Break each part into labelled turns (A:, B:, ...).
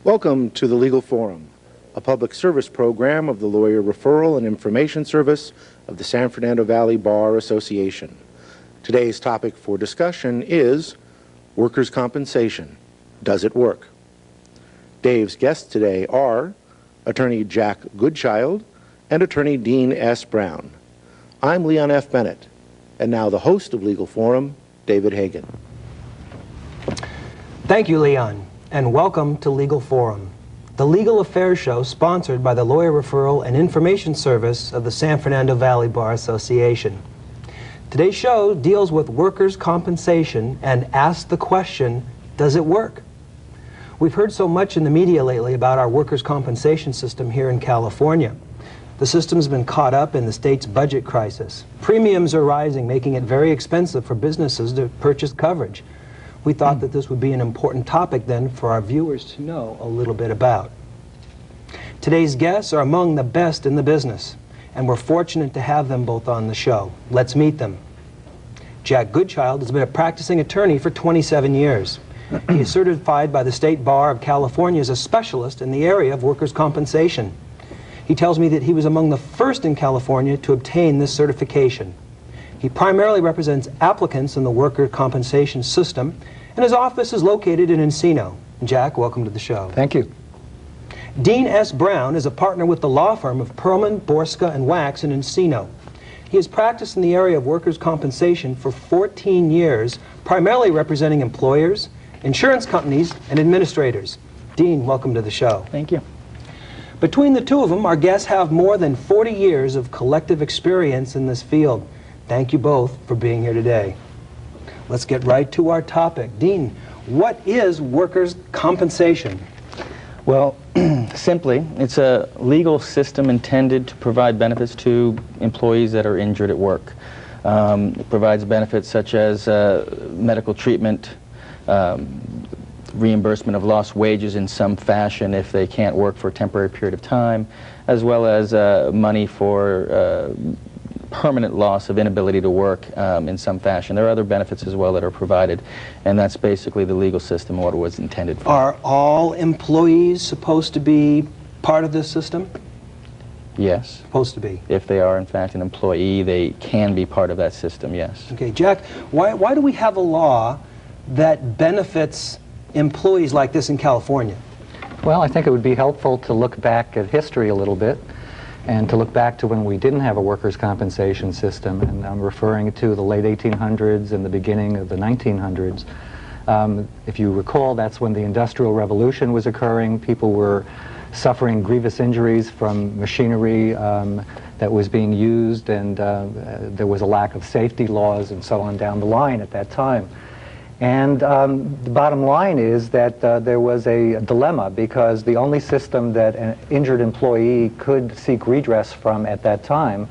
A: Welcome to the Legal Forum, a public service program of the Lawyer Referral and Information Service of the San Fernando Valley Bar Association. Today's topic for discussion is workers' compensation. Does it work? Dave's guests today are Attorney Jack Goodchild and Attorney Dean S. Brown. I'm Leon F. Bennett, and now the host of Legal Forum, David Hagen.
B: Thank you, Leon, and welcome to Legal Forum, the legal affairs show sponsored by the Lawyer Referral and Information Service of the San Fernando Valley Bar Association. Today's show deals with workers' compensation and asks the question, does it work? We've heard so much in the media lately about our workers' compensation system here in California. The system's been caught up in the state's budget crisis. Premiums are rising, making it very expensive for businesses to purchase coverage. We thought that this would be an important topic then for our viewers to know a little bit about. Today's guests are among the best in the business, and we're fortunate to have them both on the show. Let's meet them. Jack Goodchild has been a practicing attorney for 27 years. He is certified by the State Bar of California as a specialist in the area of workers' compensation. He tells me that he was among the first in California to obtain this certification. He primarily represents applicants in the worker compensation system, and his office is located in Encino. Jack, welcome to the show.
C: Thank you.
B: Dean S. Brown is a partner with the law firm of Perlman, Borska, and Wax in Encino. He has practiced in the area of workers' compensation for 14 years, primarily representing employers, insurance companies, and administrators. Dean, welcome to the show.
C: Thank you.
B: Between the two of them, our guests have more than 40 years of collective experience in this field. Thank you both for being here today. Let's get right to our topic. Dean, what is workers' compensation?
C: Well, simply, it's a legal system intended to provide benefits to employees that are injured at work. It provides benefits such as medical treatment, reimbursement of lost wages in some fashion if they can't work for a temporary period of time, as well as money for permanent loss of inability to work in some fashion. There are other benefits as well that are provided, and that's basically the legal system, what it was intended for.
B: Are all employees supposed to be part of this system?
C: Yes.
B: Supposed to be.
C: If they are, in fact, an employee, they can be part of that system, yes.
B: Okay, Jack, why do we have a law that benefits employees like this in California?
D: Well, I think it would be helpful to look back at history a little bit and to look back to when we didn't have a workers' compensation system, and I'm referring to the late 1800s and the beginning of the 1900s. If you recall, that's when the Industrial Revolution was occurring. People were suffering grievous injuries from machinery that was being used, and there was a lack of safety laws and so on down the line at that time. And the bottom line is that there was a dilemma, because the only system that an injured employee could seek redress from at that time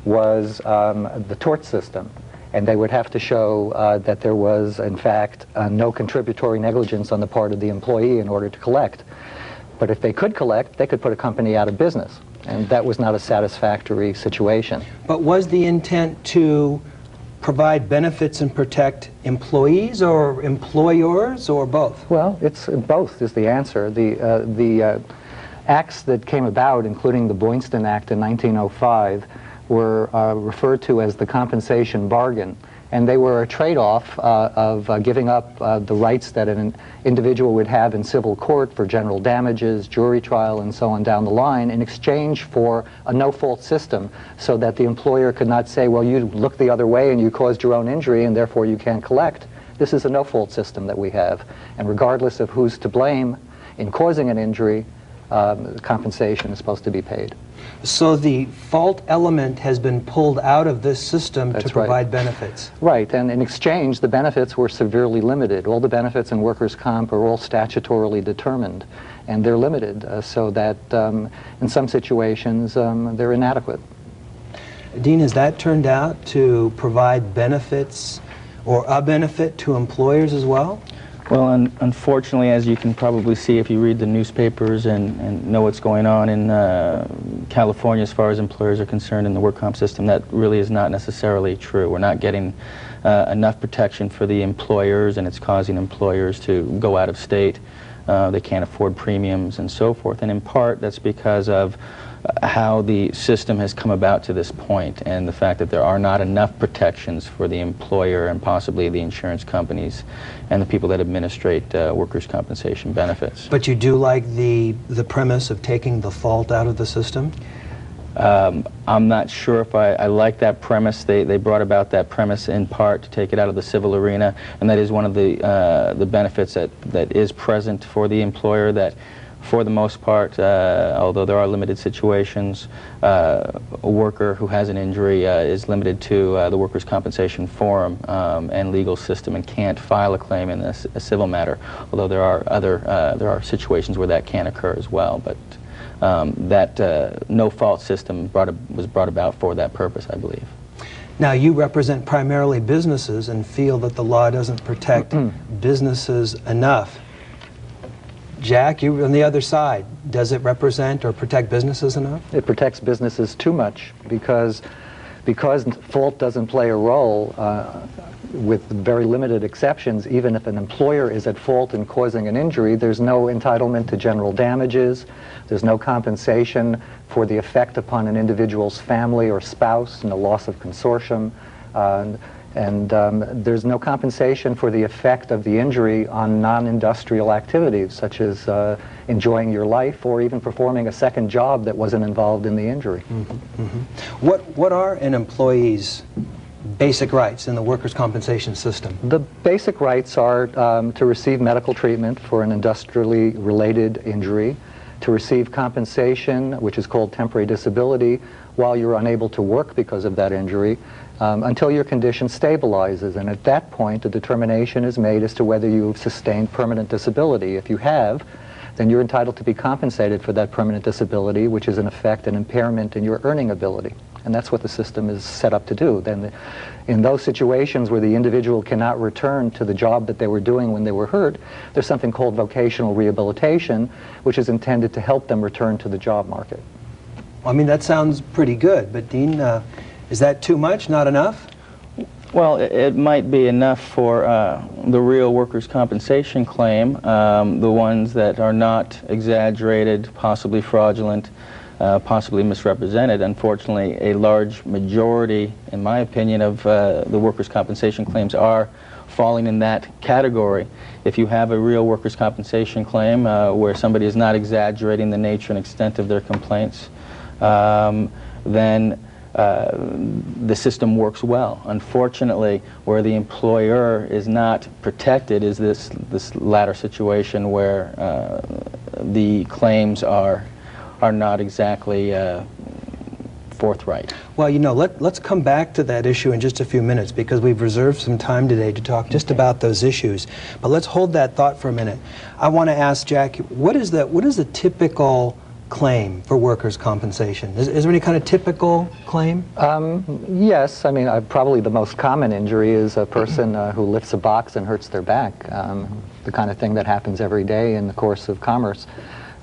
D: was the tort system. And they would have to show that there was, in fact, no contributory negligence on the part of the employee in order to collect. But if they could collect, they could put a company out of business. And that was not a satisfactory situation.
B: But was the intent to provide benefits and protect employees or employers, or both?
D: Well, it's both is the answer. The acts that came about, including the Boynston Act in 1905, were referred to as the compensation bargain. And they were a trade-off of giving up the rights that an individual would have in civil court for general damages, jury trial, and so on down the line, in exchange for a no-fault system, so that the employer could not say, well, you looked the other way and you caused your own injury and therefore you can't collect. This is a no-fault system that we have. And regardless of who's to blame in causing an injury, compensation is supposed to be paid.
B: So the fault element has been pulled out of this system
D: That's
B: to provide
D: right.
B: benefits.
D: Right, and in exchange, the benefits were severely limited. All the benefits in workers' comp are all statutorily determined, and they're limited so that in some situations they're inadequate.
B: Dean, has that turned out to provide benefits or a benefit to employers as well?
C: Well, unfortunately, as you can probably see if you read the newspapers and know what's going on in California as far as employers are concerned in the work comp system, that really is not necessarily true. We're not getting enough protection for the employers, and it's causing employers to go out of state. They can't afford premiums and so forth. And in part, that's because of how the system has come about to this point, and the fact that there are not enough protections for the employer and possibly the insurance companies and the people that administrate workers' compensation benefits.
B: But you do like the premise of taking the fault out of the system?
C: I'm not sure if I like that premise. They brought about that premise in part to take it out of the civil arena, and that is one of the benefits that is present for the employer, that for the most part, although there are limited situations, a worker who has an injury is limited to the workers' compensation forum and legal system and can't file a claim in a civil matter, although there are situations where that can occur as well. But that no-fault system was brought about for that purpose, I believe.
B: Now, you represent primarily businesses and feel that the law doesn't protect businesses enough. Jack, you on the other side, does it represent or protect businesses enough?
D: It protects businesses too much because fault doesn't play a role, with very limited exceptions. Even if an employer is at fault in causing an injury, there's no entitlement to general damages, there's no compensation for the effect upon an individual's family or spouse and the loss of consortium, and there's no compensation for the effect of the injury on non-industrial activities, such as enjoying your life or even performing a second job that wasn't involved in the injury.
B: Mm-hmm. Mm-hmm. What are an employee's basic rights in the workers' compensation system?
D: The basic rights are to receive medical treatment for an industrially related injury, to receive compensation, which is called temporary disability, while you're unable to work because of that injury, until your condition stabilizes. And at that point, a determination is made as to whether you've sustained permanent disability. If you have, then you're entitled to be compensated for that permanent disability, which is in effect an impairment in your earning ability. And that's what the system is set up to do. Then in those situations where the individual cannot return to the job that they were doing when they were hurt, there's something called vocational rehabilitation, which is intended to help them return to the job market.
B: Well, I mean, that sounds pretty good, but Dean, is that too much, not enough?
C: Well, it might be enough for the real workers' compensation claim, the ones that are not exaggerated, possibly fraudulent, possibly misrepresented. Unfortunately, a large majority, in my opinion, of the workers' compensation claims are falling in that category. If you have a real workers' compensation claim where somebody is not exaggerating the nature and extent of their complaints, then the system works well. Unfortunately, where the employer is not protected is this latter situation where the claims are not exactly forthright.
B: Well, you know, let's come back to that issue in just a few minutes, because we've reserved some time today to talk just about those issues. But let's hold that thought for a minute. I want to ask Jack, what is the typical claim for workers' compensation? Is there any kind of typical claim?
D: Yes. I mean, probably the most common injury is a person who lifts a box and hurts their back, the kind of thing that happens every day in the course of commerce.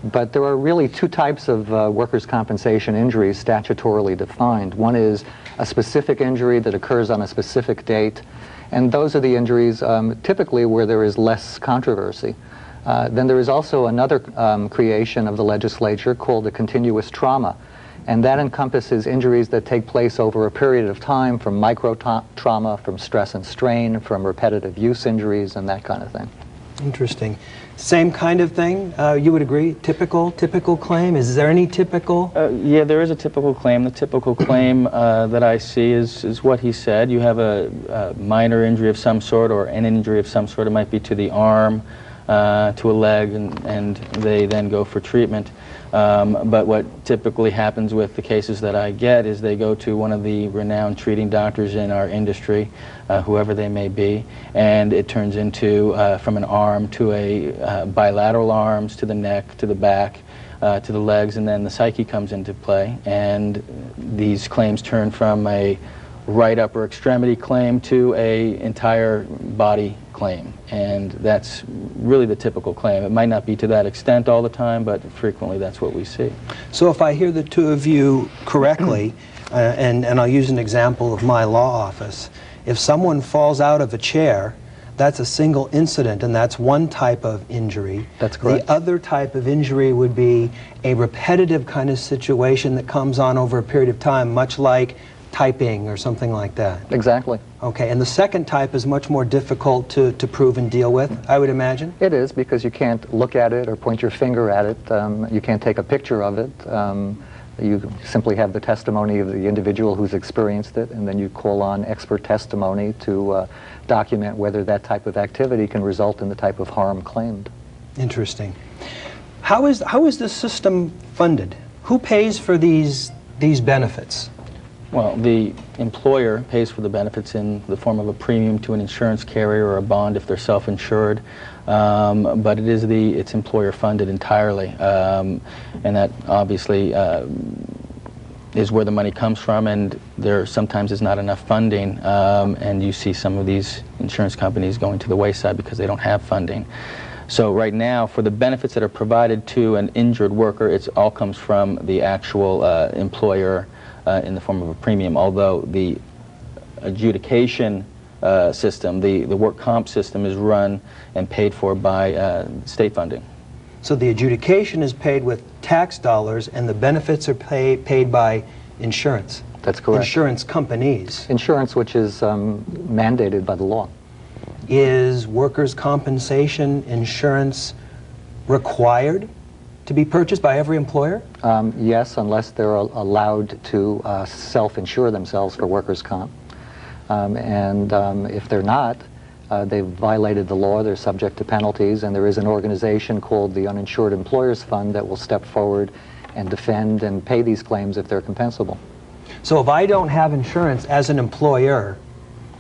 D: But there are really two types of workers' compensation injuries statutorily defined. One is a specific injury that occurs on a specific date, and those are the injuries typically where there is less controversy. Then there is also another creation of the legislature called a continuous trauma, and that encompasses injuries that take place over a period of time, from micro-trauma, from stress and strain, from repetitive use injuries, and that kind of thing.
B: Interesting. Same kind of thing, you would agree? Typical claim? Is there any typical?
C: Yeah, there is a typical claim. The typical claim that I see is what he said. You have a minor injury of some sort or an injury of some sort. It might be to the arm, to a leg, and they then go for treatment. But what typically happens with the cases that I get is they go to one of the renowned treating doctors in our industry, whoever they may be, and it turns into from an arm to a bilateral arms, to the neck, to the back, to the legs, and then the psyche comes into play, and these claims turn from a right upper extremity claim to a entire body claim, and that's really the typical claim. It might not be to that extent all the time, but frequently that's what we see.
B: So if I hear the two of you correctly, and I'll use an example of my law office, if someone falls out of a chair, that's a single incident, and that's one type of injury.
D: That's correct.
B: The other type of injury would be a repetitive kind of situation that comes on over a period of time, much like typing or something like that.
D: Exactly.
B: Okay, and the second type is much more difficult to prove and deal with, I would imagine?
D: It is, because you can't look at it or point your finger at it. You can't take a picture of it. You simply have the testimony of the individual who's experienced it, and then you call on expert testimony to document whether that type of activity can result in the type of harm claimed.
B: Interesting. How is this system funded? Who pays for these benefits?
C: Well, the employer pays for the benefits in the form of a premium to an insurance carrier or a bond if they're self-insured, but it's employer funded entirely, and that obviously is where the money comes from, and there sometimes is not enough funding, and you see some of these insurance companies going to the wayside because they don't have funding. So right now, for the benefits that are provided to an injured worker, it all comes from the actual employer in the form of a premium, although the adjudication system, the work comp system, is run and paid for by state funding.
B: So the adjudication is paid with tax dollars, and the benefits are paid by insurance.
D: That's correct.
B: Insurance companies.
D: Insurance, which is mandated by the law.
B: Is workers' compensation insurance required to be purchased by every employer?
D: Yes, unless they're allowed to self-insure themselves for workers' comp. If they're not, they've violated the law, they're subject to penalties, and there is an organization called the Uninsured Employers Fund that will step forward and defend and pay these claims if they're compensable.
B: So if I don't have insurance as an employer,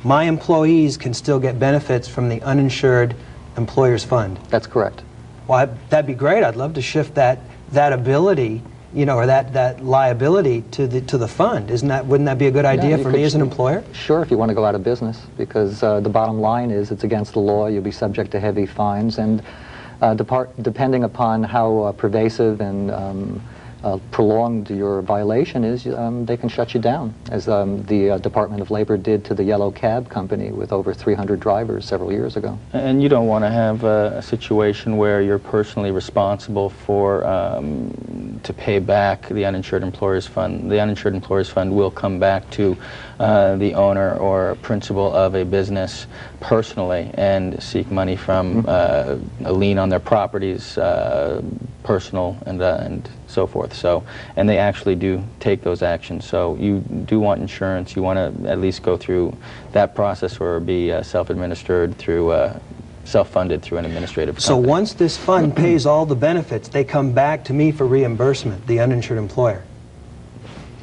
B: my employees can still get benefits from the Uninsured Employers Fund?
D: That's correct.
B: Well, that'd be great. I'd love to shift that ability, or that liability to the fund. Wouldn't that be a good idea for me as an employer?
D: Sure, if you want to go out of business, because the bottom line is it's against the law. You'll be subject to heavy fines, and depending upon how pervasive and prolonged your violation is, they can shut you down, as the Department of Labor did to the Yellow Cab Company with over 300 drivers several years ago.
C: And you don't want to have a situation where you're personally responsible for to pay back the Uninsured Employers Fund. The Uninsured Employers Fund will come back to the owner or principal of a business personally and seek money from a lien on their properties, personal, and so forth. So, and they actually do take those actions. So you do want insurance. You want to at least go through that process or be self-administered through, self-funded through an administrative company.
B: So once this fund pays all the benefits, they come back to me for reimbursement, the uninsured employer?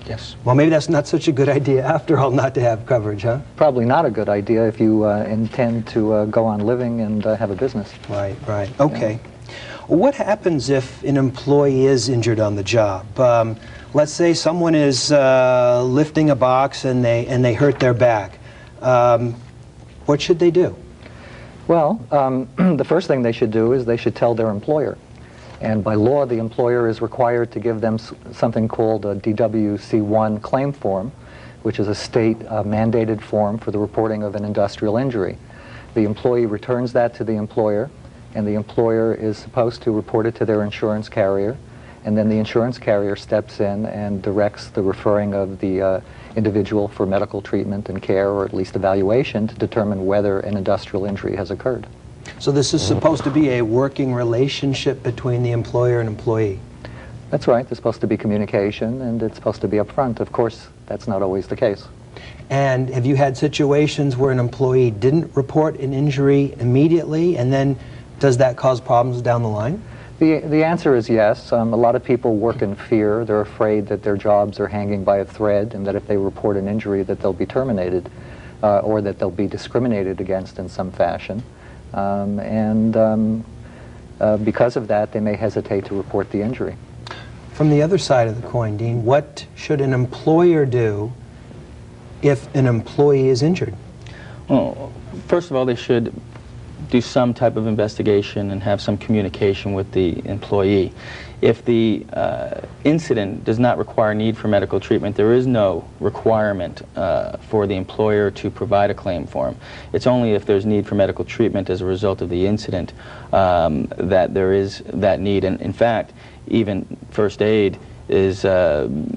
C: Yes.
B: Well, maybe that's not such a good idea after all not to have coverage, huh?
D: Probably not a good idea if you intend to go on living and have a business.
B: Right, right. Okay. Yeah. What happens if an employee is injured on the job? Let's say someone is lifting a box and they hurt their back. What should they do? Well,
D: the first thing they should do is they should tell their employer. And by law, the employer is required to give them something called a DWC-1 claim form, which is a state mandated form for the reporting of an industrial injury. The employee returns that to the employer, and the employer is supposed to report it to their insurance carrier, and then the insurance carrier steps in and directs the referring of the individual for medical treatment and care, or at least evaluation, to determine whether an industrial injury has occurred.
B: So this is supposed to be a working relationship between the employer and employee?
D: That's right. There's supposed to be communication, and it's supposed to be upfront. Of course, that's not always the case.
B: And have you had situations where an employee didn't report an injury immediately and then Does that cause problems down the line?
D: The answer is yes. A lot of people work in fear. They're afraid that their jobs are hanging by a thread and that if they report an injury that they'll be terminated or that they'll be discriminated against in some fashion. Because of that, they may hesitate to report the injury.
B: From the other side of the coin, Dean, what should an employer do if an employee is injured?
C: Well, first of all, they should do some type of investigation and have some communication with the employee. If the incident does not require need for medical treatment, there is no requirement for the employer to provide a claim form. It's only if there's need for medical treatment as a result of the incident that there is that need. And in fact, even first aid is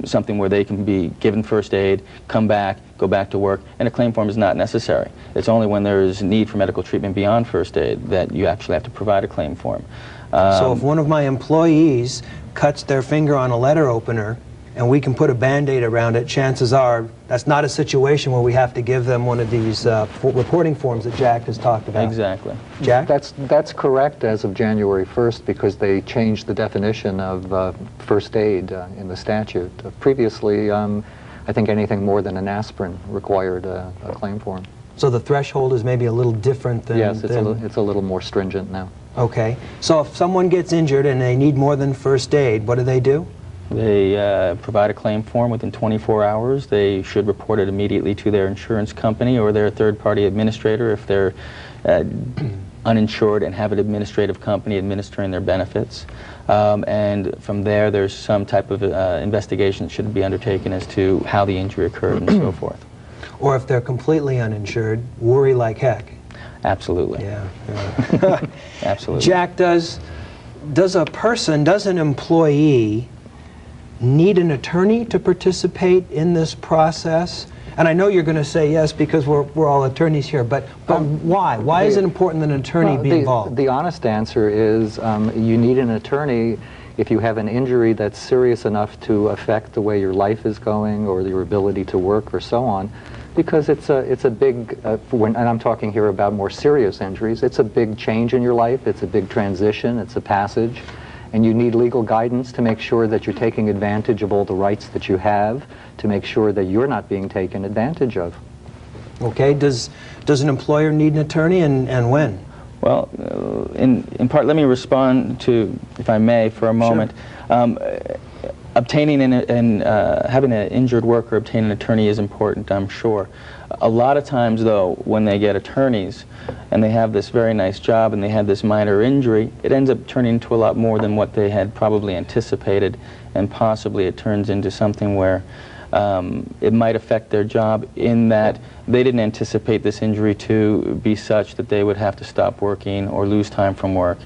C: something where they can be given first aid, come back, go back to work, and a claim form is not necessary. It's only when there is need for medical treatment beyond first aid that you actually have to provide a claim form.
B: So if one of my employees cuts their finger on a letter opener and we can put a Band-Aid around it, chances are that's not a situation where we have to give them one of these reporting forms that Jack has talked about.
C: Exactly.
B: Jack?
D: That's correct as of January 1st because they changed the definition of first aid in the statute. Previously, I think anything more than an aspirin required a claim form.
B: So the threshold is maybe a little different than...
D: Yes, it's a little more stringent now.
B: Okay. So if someone gets injured and they need more than first aid, what do?
C: They provide a claim form within 24 hours. They should report it immediately to their insurance company or their third-party administrator if they're uninsured and have an administrative company administering their benefits. And from there, there's some type of investigation that should be undertaken as to how the injury occurred and so forth.
B: Or if they're completely uninsured, worry like heck.
C: Absolutely.
B: Yeah.
C: Absolutely.
B: Jack, does an employee need an attorney to participate in this process? And I know you're going to say yes because we're all attorneys here, but why? Why is it important that an attorney be involved?
D: The honest answer is you need an attorney if you have an injury that's serious enough to affect the way your life is going or your ability to work or so on, because it's a big, and I'm talking here about more serious injuries, it's a big change in your life, it's a big transition, it's a passage, and you need legal guidance to make sure that you're taking advantage of all the rights that you have, to make sure that you're not being taken advantage of.
B: Okay, does an employer need an attorney, and when?
C: Well, in part, let me respond to, if I may, for a moment. Sure. Obtaining and having an injured worker obtain an attorney is important, I'm sure. A lot of times, though, when they get attorneys and they have this very nice job and they had this minor injury, it ends up turning into a lot more than what they had probably anticipated, and possibly it turns into something where it might affect their job in that they didn't anticipate this injury to be such that they would have to stop working or lose time from work.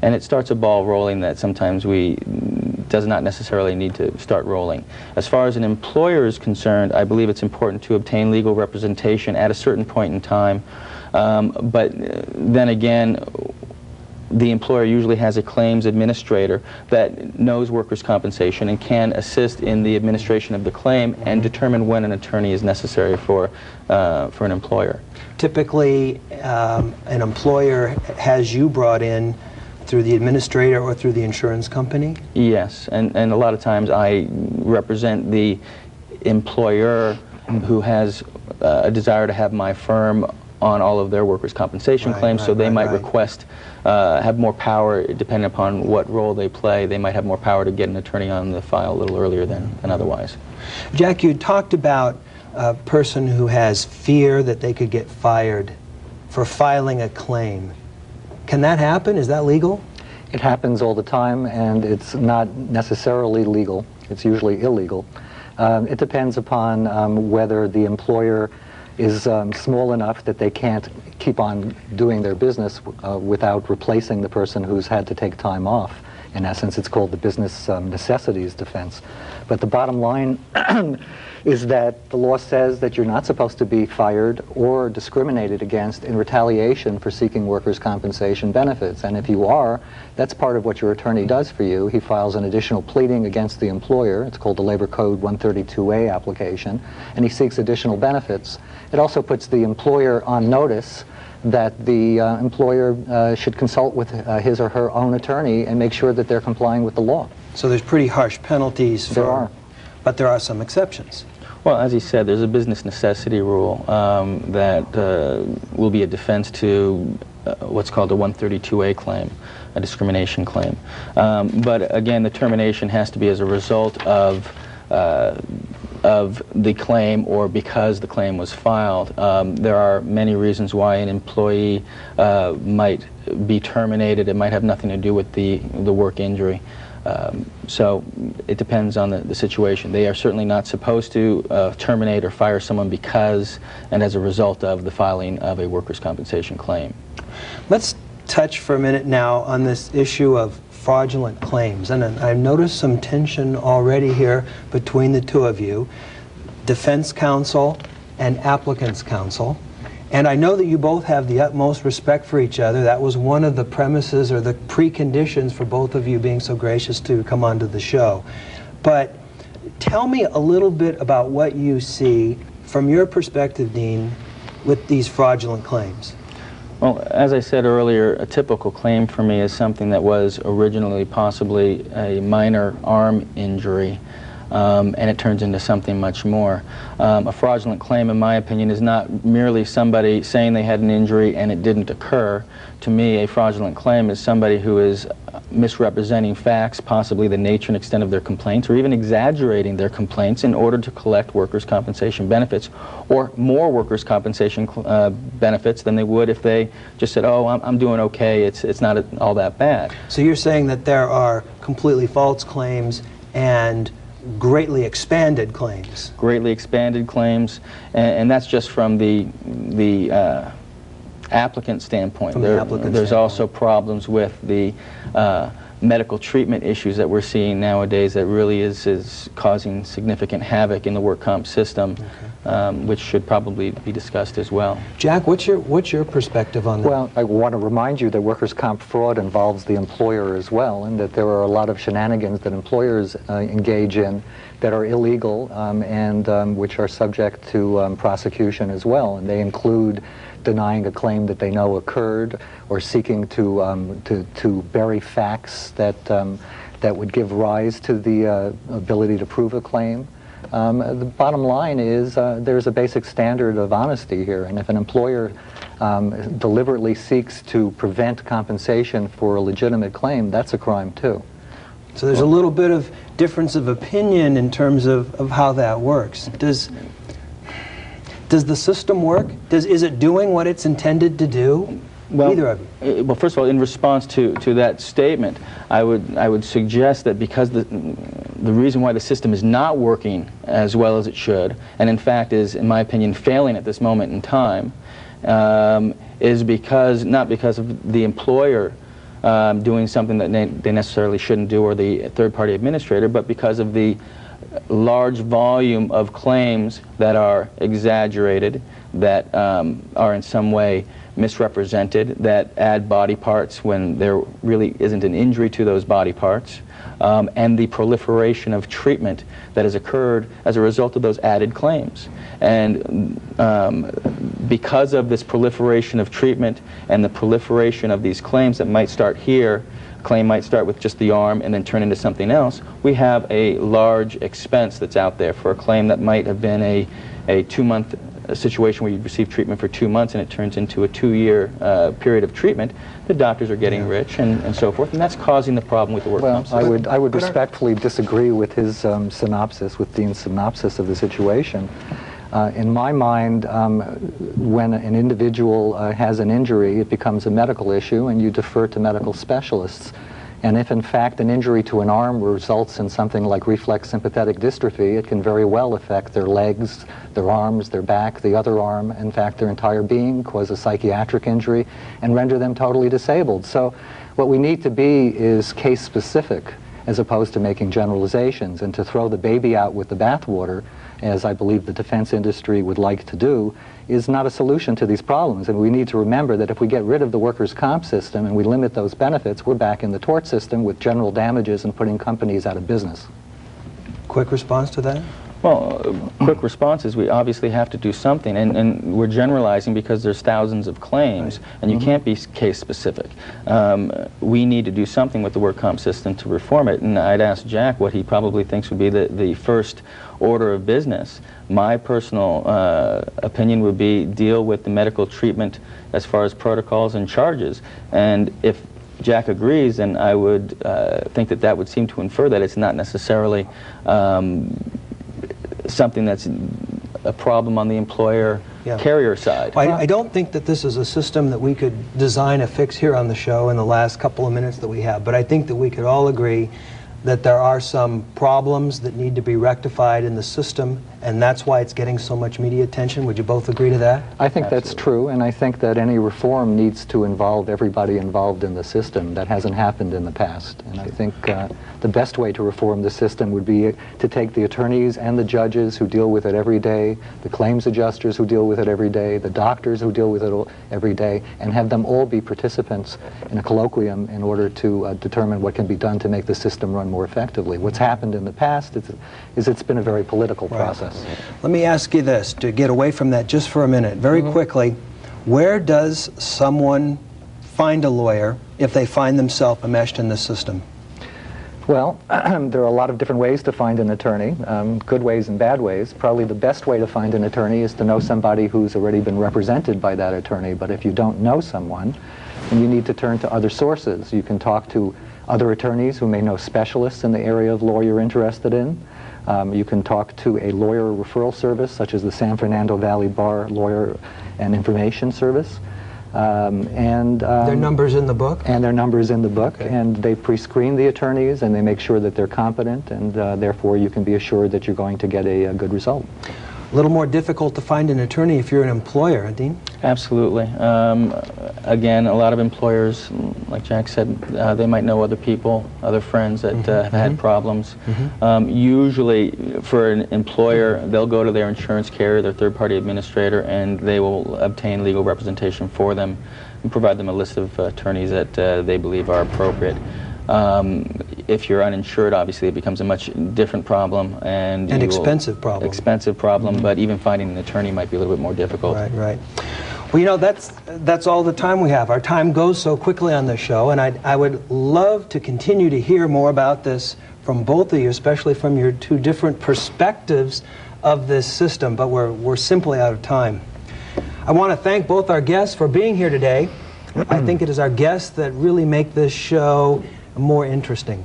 C: And it starts a ball rolling that sometimes does not necessarily need to start rolling. As far as an employer is concerned, I believe it's important to obtain legal representation at a certain point in time. But then again, the employer usually has a claims administrator that knows workers' compensation and can assist in the administration of the claim and determine when an attorney is necessary for an employer.
B: Typically, an employer has you brought in through the administrator or through the insurance company?
C: Yes, and a lot of times I represent the employer who has a desire to have my firm on all of their workers' compensation claims, so they might request, have more power, depending upon what role they play. They might have more power to get an attorney on the file a little earlier than otherwise.
B: Jack, you talked about a person who has fear that they could get fired for filing a claim. Can that happen? Is that legal?
D: It happens all the time, and it's not necessarily legal. It's usually illegal. It depends upon whether the employer is small enough that they can't keep on doing their business without replacing the person who's had to take time off. In essence, it's called the business necessities defense. But the bottom line is that the law says that you're not supposed to be fired or discriminated against in retaliation for seeking workers' compensation benefits. And if you are, that's part of what your attorney does for you. He files an additional pleading against the employer. It's called the Labor Code 132A application, and he seeks additional benefits. It also puts the employer on notice that the employer should consult with his or her own attorney and make sure that they're complying with the law.
B: So there's pretty harsh penalties for...
D: There are.
B: But there are some exceptions.
C: Well, as he said, there's a business necessity rule that will be a defense to what's called a 132A claim, a discrimination claim. But again, the termination has to be as a result of the claim or because the claim was filed. There are many reasons why an employee might be terminated. It might have nothing to do with the work injury. So it depends on the situation. They are certainly not supposed to terminate or fire someone because and as a result of the filing of a workers' compensation claim.
B: Let's touch for a minute now on this issue of fraudulent claims. And I've noticed some tension already here between the two of you, defense counsel and applicant's counsel. And I know that you both have the utmost respect for each other. That was one of the premises or the preconditions for both of you being so gracious to come onto the show. But tell me a little bit about what you see from your perspective, Dean, with these fraudulent claims.
C: Well, as I said earlier, a typical claim for me is something that was originally possibly a minor arm injury. And it turns into something much more. A fraudulent claim, in my opinion, is not merely somebody saying they had an injury and it didn't occur. To me, a fraudulent claim is somebody who is misrepresenting facts, possibly the nature and extent of their complaints, or even exaggerating their complaints in order to collect workers' compensation benefits, or more workers' compensation benefits than they would if they just said, oh, I'm doing okay, it's not all that bad.
B: So you're saying that there are completely false claims and greatly expanded claims.
C: Greatly expanded claims, and that's just from the applicant standpoint. There's also problems with the medical treatment issues that we're seeing nowadays that really is causing significant havoc in the work comp system, which should probably be discussed as well.
B: Jack, what's your perspective on that?
D: Well, I want to remind you that workers' comp fraud involves the employer as well, and that there are a lot of shenanigans that employers engage in that are illegal and which are subject to prosecution as well, and they include denying a claim that they know occurred, or seeking to bury facts that would give rise to the ability to prove a claim. The bottom line is there's a basic standard of honesty here, and if an employer deliberately seeks to prevent compensation for a legitimate claim, that's a crime too.
B: So there's a little bit of difference of opinion in terms of how that works. Does the system work? Is it doing what it's intended to do?
C: Well,
B: either of you.
C: Well, first of all, in response to that statement, I would suggest that because the reason why the system is not working as well as it should, and in fact is, in my opinion, failing at this moment in time, is not because of the employer doing something that they necessarily shouldn't do, or the third-party administrator, but because of the large volume of claims that are exaggerated, that are in some way misrepresented, that add body parts when there really isn't an injury to those body parts, and the proliferation of treatment that has occurred as a result of those added claims. And because of this proliferation of treatment and the proliferation of these claims that might start here, claim might start with just the arm and then turn into something else, we have a large expense that's out there for a claim that might have been a 2-month situation where you receive treatment for 2 months and it turns into a 2-year period of treatment. The doctors are getting rich and so forth, and that's causing the problem with the work comp system.
D: I would respectfully disagree with his synopsis, with Dean's synopsis of the situation. In my mind, when an individual has an injury, it becomes a medical issue and you defer to medical specialists. And if in fact an injury to an arm results in something like reflex sympathetic dystrophy, it can very well affect their legs, their arms, their back, the other arm, in fact their entire being, cause a psychiatric injury, and render them totally disabled. So what we need to be is case specific as opposed to making generalizations, and to throw the baby out with the bathwater, as I believe the defense industry would like to do, is not a solution to these problems. And we need to remember that if we get rid of the workers' comp system and we limit those benefits, we're back in the tort system with general damages and putting companies out of business.
B: Quick response to that?
C: Well, quick response is we obviously have to do something, and we're generalizing because there's thousands of claims, and you can't be case specific. We need to do something with the work comp system to reform it, and I'd ask Jack what he probably thinks would be the first order of business. My personal opinion would be deal with the medical treatment as far as protocols and charges, and if Jack agrees, then I would think that that would seem to infer that it's not necessarily something that's a problem on the employer carrier side.
B: I don't think that this is a system that we could design a fix here on the show in the last couple of minutes that we have, but I think that we could all agree that there are some problems that need to be rectified in the system, and that's why it's getting so much media attention. Would you both agree to that?
D: I think that's true, and I think that any reform needs to involve everybody involved in the system. That hasn't happened in the past, and I think the best way to reform the system would be to take the attorneys and the judges who deal with it every day, the claims adjusters who deal with it every day, the doctors who deal with it every day, and have them all be participants in a colloquium in order to determine what can be done to make the system run more effectively. What's happened in the past is it's been a very political process.
B: Let me ask you this, to get away from that just for a minute, very quickly. Where does someone find a lawyer if they find themselves enmeshed in the system?
D: Well, there are a lot of different ways to find an attorney, good ways and bad ways. Probably the best way to find an attorney is to know somebody who's already been represented by that attorney. But if you don't know someone, then you need to turn to other sources. You can talk to other attorneys who may know specialists in the area of law you're interested in. You can talk to a lawyer referral service, such as the San Fernando Valley Bar Lawyer and Information Service.
B: Their numbers in the book?
D: And their numbers in the book.
B: Okay.
D: And they pre-screen the attorneys, and they make sure that they're competent, and therefore you can be assured that you're going to get a good result.
B: A little more difficult to find an attorney if you're an employer, Dean?
C: Absolutely. Again, a lot of employers, like Jack said, they might know other people, other friends that have had problems. Usually, for an employer, they'll go to their insurance carrier, their third-party administrator, and they will obtain legal representation for them and provide them a list of attorneys that they believe are appropriate. If you're uninsured, obviously it becomes a much different problem, and
B: expensive problem.
C: Expensive problem, but even finding an attorney might be a little bit more difficult.
B: Right, right. Well, you know, that's all the time we have. Our time goes so quickly on this show, and I would love to continue to hear more about this from both of you, especially from your two different perspectives of this system, but we're simply out of time. I want to thank both our guests for being here today. I think it is our guests that really make this show more interesting.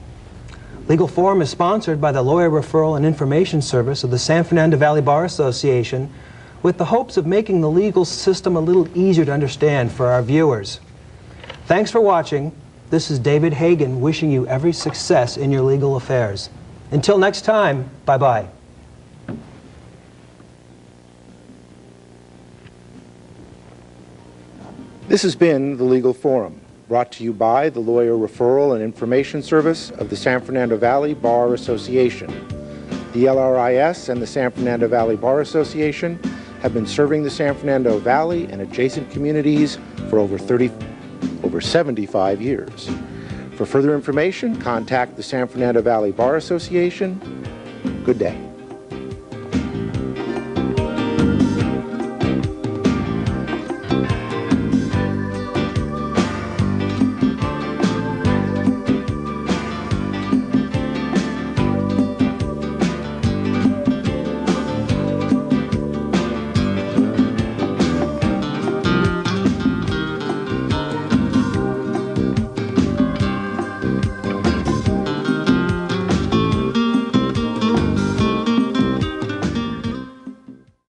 B: Legal Forum is sponsored by the Lawyer Referral and Information Service of the San Fernando Valley Bar Association, with the hopes of making the legal system a little easier to understand for our viewers. Thanks for watching. This is David Hagen wishing you every success in your legal affairs. Until next time, bye-bye.
A: This has been the Legal Forum, brought to you by the Lawyer Referral and Information Service of the San Fernando Valley Bar Association. The LRIS and the San Fernando Valley Bar Association have been serving the San Fernando Valley and adjacent communities for over 75 years. For further information, contact the San Fernando Valley Bar Association. Good day.